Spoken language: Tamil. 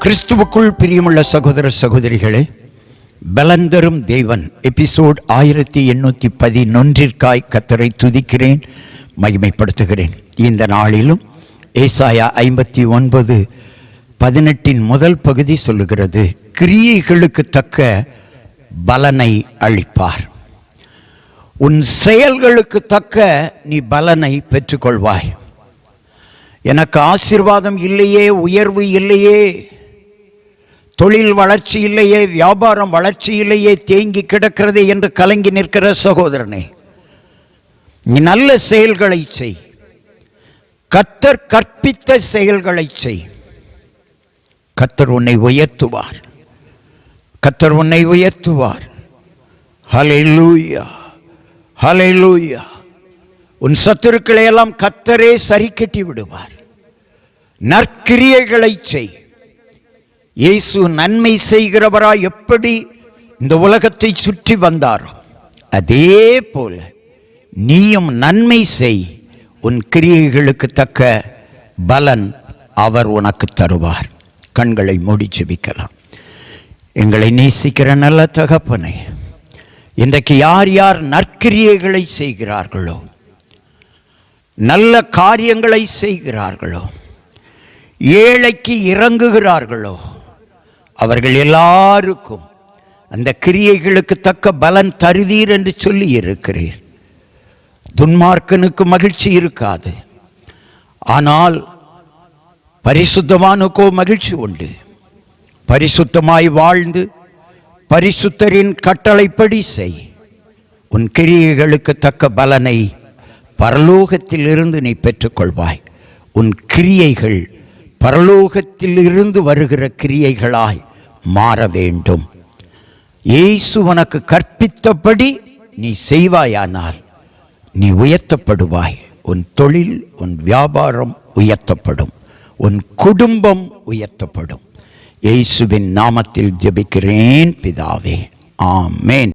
கிறிஸ்துவுக்குள் பிரியமுள்ள சகோதர சகோதரிகளே, பலந்தரும் தேவன் எபிசோட் 1811 கர்த்தரை துதிக்கிறேன், மகிமைப்படுத்துகிறேன். இந்த நாளிலும் ஏசாயா 59:18 முதல் பகுதி சொல்லுகிறது, கிரியைகளுக்கு தக்க பலனை அளிப்பார். உன் செயல்களுக்கு தக்க நீ பலனை பெற்றுக்கொள்வாய். எனக்கு ஆசீர்வாதம் இல்லையே, உயர்வு இல்லையே, தொழில் வளர்ச்சி இல்லையே, வியாபாரம் வளர்ச்சி இல்லையே, தேங்கி கிடக்கிறதே என்று கலங்கி நிற்கிற சகோதரனே, நீ நல்ல செயல்களை செய். கர்த்தர் கற்பித்த செயல்களை செய். கர்த்தர் உன்னை உயர்த்துவார். கர்த்தர் உன்னை உயர்த்துவார். ஹல்லேலூயா, ஹல்லேலூயா. உன் சத்துருக்களை எல்லாம் கர்த்தரே சரி கட்டி விடுவார். நற்கிரியைகளை செய். இயேசு நன்மை செய்கிறவராய் எப்படி இந்த உலகத்தை சுற்றி வந்தாரோ அதே போல நீயும் நன்மை செய். உன் கிரியைகளுக்கு தக்க பலன் அவர் உனக்கு தருவார். கண்களை மூடி ஜெபிக்கலாம். எங்களை நேசிக்கிற நல்ல தகப்பனே, இன்றைக்கு யார் யார் நற்கிரியைகளை செய்கிறார்களோ, நல்ல காரியங்களை செய்கிறார்களோ, ஏழைக்கு இறங்குகிறார்களோ, அவர்கள் எல்லாருக்கும் அந்த கிரியைகளுக்கு தக்க பலன் தருவீர் என்று சொல்லி இருக்கிறீர். துன்மார்க்கனுக்கு மகிழ்ச்சி இருக்காது, ஆனால் பரிசுத்தவானுக்கோ மகிழ்ச்சி உண்டு. பரிசுத்தமாய் வாழ்ந்து பரிசுத்தரின் கட்டளைப்படி செய். உன் கிரியைகளுக்கு தக்க பலனை பரலோகத்தில் இருந்து நீ பெற்றுக்கொள்வாய். உன் கிரியைகள் பரலோகத்தில் இருந்து வருகிற கிரியைகளாய் மாற வேண்டும். இயேசு உனக்கு கற்பித்தபடி நீ செய்வாயானால் நீ உயர்த்தப்படுவாய். உன் தொழில், உன் வியாபாரம் உயர்த்தப்படும். உன் குடும்பம் உயர்த்தப்படும். இயேசுவின் நாமத்தில் ஜெபிக்கிறேன் பிதாவே, ஆமென்.